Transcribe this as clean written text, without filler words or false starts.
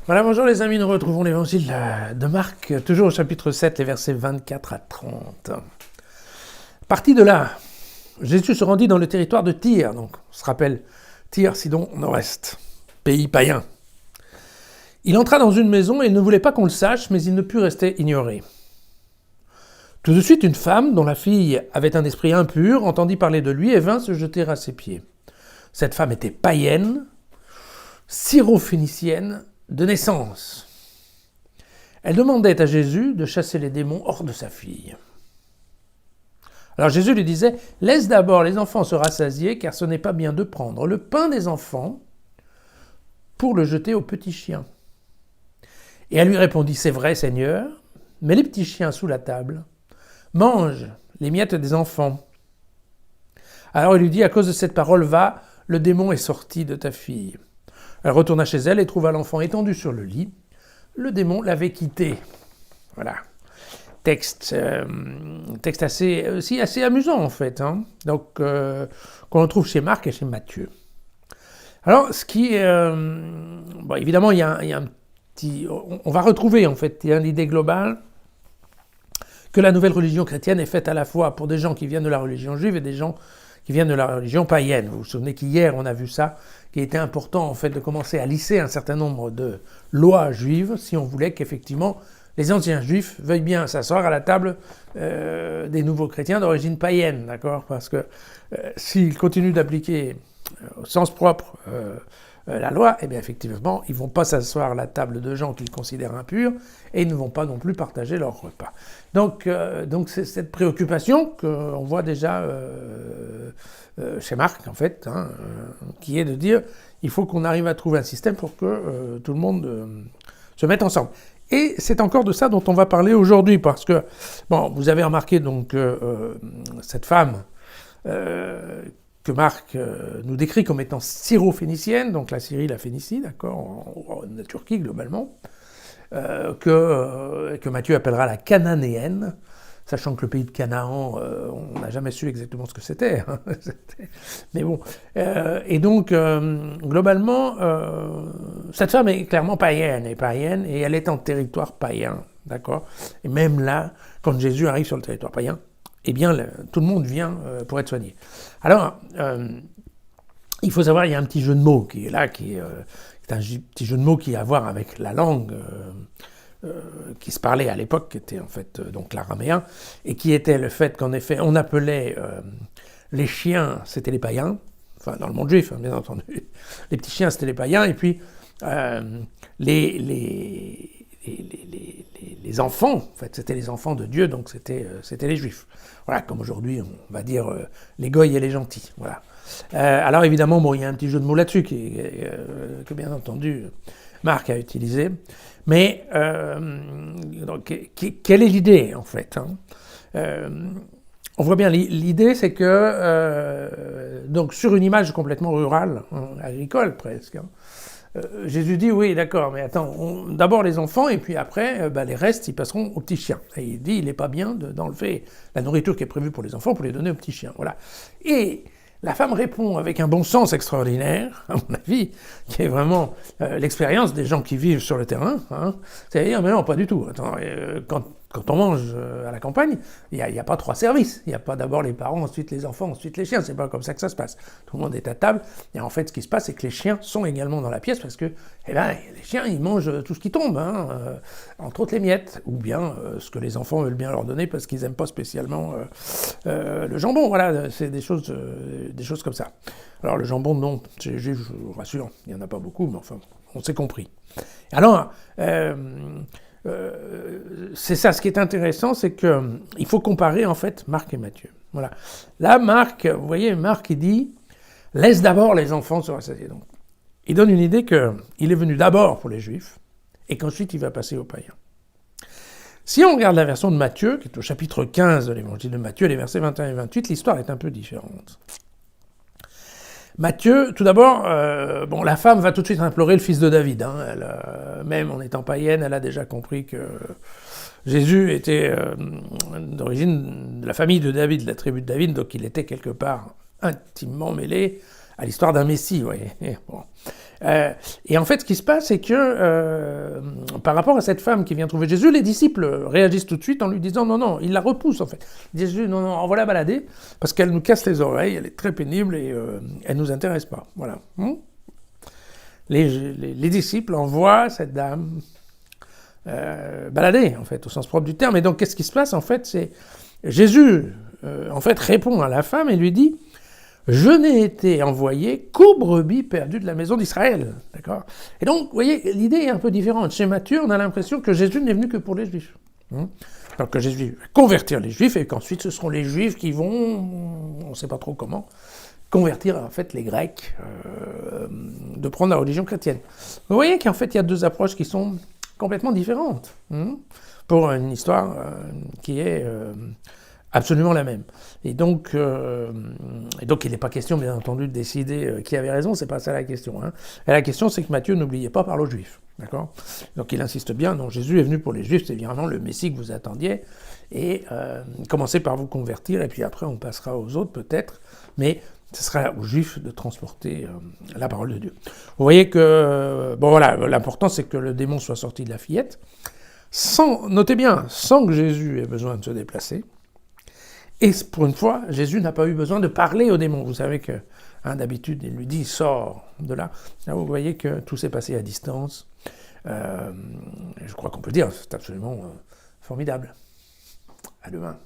Voilà, bonjour les amis, nous retrouvons l'évangile de Marc, toujours au chapitre 7, les versets 24 à 30. Parti de là, Jésus se rendit dans le territoire de Tyr, donc on se rappelle Tyr, Sidon, Nord-Est, pays païen. Il entra dans une maison et il ne voulait pas qu'on le sache, mais il ne put rester ignoré. Tout de suite, une femme, dont la fille avait un esprit impur, entendit parler de lui et vint se jeter à ses pieds. Cette femme était païenne, syrophénicienne, de naissance. Elle demandait à Jésus de chasser les démons hors de sa fille. Alors Jésus lui disait « Laisse d'abord les enfants se rassasier, car ce n'est pas bien de prendre le pain des enfants pour le jeter aux petits chiens. » Et elle lui répondit « C'est vrai, Seigneur, mais les petits chiens sous la table mangent les miettes des enfants. » Alors il lui dit « À cause de cette parole, va, le démon est sorti de ta fille. » Elle retourna chez elle et trouva l'enfant étendu sur le lit. Le démon l'avait quitté. Voilà. Texte assez amusant en fait. Donc, qu'on retrouve chez Marc et chez Matthieu. Alors, ce qui évidemment, il y a un petit... On va retrouver en fait l'idée globale que la nouvelle religion chrétienne est faite à la fois pour des gens qui viennent de la religion juive et des gens qui viennent de la religion païenne. Vous vous souvenez qu'hier, on a vu ça, qu'il était important en fait de commencer à lisser un certain nombre de lois juives si on voulait qu'effectivement les anciens juifs veuillent bien s'asseoir à la table des nouveaux chrétiens d'origine païenne, d'accord ? Parce que s'ils continuent d'appliquer au sens propre la loi, eh bien effectivement, ils ne vont pas s'asseoir à la table de gens qu'ils considèrent impurs et ils ne vont pas non plus partager leur repas. Donc c'est cette préoccupation qu'on voit déjà chez Marc, en fait, qui est de dire il faut qu'on arrive à trouver un système pour que tout le monde se mette ensemble. Et c'est encore de ça dont on va parler aujourd'hui, parce que, bon, vous avez remarqué donc cette femme que Marc nous décrit comme étant syrophénicienne, donc la Syrie, la Phénicie, d'accord, la Turquie globalement, que Matthieu appellera la cananéenne, sachant que le pays de Canaan, on n'a jamais su exactement ce que c'était. Mais bon. Et donc, globalement, cette femme est clairement païenne, et elle est en territoire païen, d'accord ? Et même là, quand Jésus arrive sur le territoire païen, eh bien, tout le monde vient pour être soigné. Alors, il faut savoir, il y a un petit jeu de mots qui est là, qui est un petit jeu de mots qui a à voir avec la langue qui se parlait à l'époque, qui était en fait donc l'araméen, et qui était le fait qu'en effet, on appelait les chiens, c'était les païens, enfin dans le monde juif, bien entendu, les petits chiens, c'était les païens, et puis les enfants, en fait, c'était les enfants de Dieu, donc c'était les juifs. Voilà, comme aujourd'hui, on va dire les goïs et les gentils. Voilà. Alors évidemment, bon, il y a un petit jeu de mots là-dessus que bien entendu Marc a utilisé. Mais donc, quelle est l'idée en fait on voit bien, l'idée c'est que donc sur une image complètement rurale, agricole presque. Jésus dit oui, d'accord, mais attends, d'abord les enfants et puis après, les restes, ils passeront aux petits chiens. Et il dit, il n'est pas bien d'enlever la nourriture qui est prévue pour les enfants pour les donner aux petits chiens. Voilà. Et la femme répond avec un bon sens extraordinaire, à mon avis, qui est vraiment l'expérience des gens qui vivent sur le terrain. C'est-à-dire, mais non, pas du tout. Attends, quand on mange à la campagne, il n'y a pas 3 services. Il n'y a pas d'abord les parents, ensuite les enfants, ensuite les chiens. C'est pas comme ça que ça se passe. Tout le monde est à table. Et en fait, ce qui se passe, c'est que les chiens sont également dans la pièce parce que les chiens, ils mangent tout ce qui tombe, entre autres les miettes, ou bien ce que les enfants veulent bien leur donner parce qu'ils n'aiment pas spécialement le jambon. Voilà, c'est des choses comme ça. Alors le jambon, non, chez les juifs, je vous rassure, il n'y en a pas beaucoup, mais enfin, on s'est compris. Alors, c'est ça, ce qui est intéressant, c'est qu'il faut comparer en fait Marc et Matthieu. Voilà. Là, Marc, vous voyez, Marc, il dit « Laisse d'abord les enfants se rassasier ». Donc, il donne une idée qu'il est venu d'abord pour les Juifs et qu'ensuite il va passer aux païens. Si on regarde la version de Matthieu, qui est au chapitre 15 de l'évangile de Matthieu, les versets 21 et 28, l'histoire est un peu différente. Matthieu, tout d'abord, la femme va tout de suite implorer le fils de David. Même en étant païenne, elle a déjà compris que Jésus était d'origine de la famille de David, de la tribu de David, donc il était quelque part intimement mêlé à l'histoire d'un Messie, vous voyez. Bon. Et en fait, ce qui se passe, c'est que par rapport à cette femme qui vient trouver Jésus, les disciples réagissent tout de suite en lui disant non, non, ils la repoussent en fait. Jésus, non, non, envoie-la balader parce qu'elle nous casse les oreilles, elle est très pénible et elle nous intéresse pas. Voilà. Les disciples envoient cette dame balader en fait, au sens propre du terme. Et donc, qu'est-ce qui se passe en fait? C'est Jésus en fait répond à la femme et lui dit: je n'ai été envoyé qu'aux brebis perdues de la maison d'Israël. D'accord? Et donc, vous voyez, l'idée est un peu différente. Chez Matthieu, on a l'impression que Jésus n'est venu que pour les Juifs. Donc que Jésus va convertir les Juifs et qu'ensuite ce seront les Juifs qui vont, on ne sait pas trop comment, convertir en fait les Grecs, de prendre la religion chrétienne. Vous voyez qu'en fait il y a deux approches qui sont complètement différentes pour une histoire qui est absolument la même. Et donc il n'est pas question, bien entendu, de décider qui avait raison, c'est pas ça la question. Et la question, c'est que Matthieu n'oubliait pas parler aux Juifs. D'accord? Donc il insiste bien, non, Jésus est venu pour les Juifs, c'est vraiment le Messie que vous attendiez, et commencez par vous convertir, et puis après on passera aux autres peut-être, mais ce sera aux Juifs de transporter la parole de Dieu. Vous voyez que, bon voilà, l'important c'est que le démon soit sorti de la fillette, notez bien, sans que Jésus ait besoin de se déplacer. Et pour une fois, Jésus n'a pas eu besoin de parler au démon. Vous savez que, d'habitude, il lui dit « sors de là ». Là, vous voyez que tout s'est passé à distance. Je crois qu'on peut dire, c'est absolument formidable. À demain.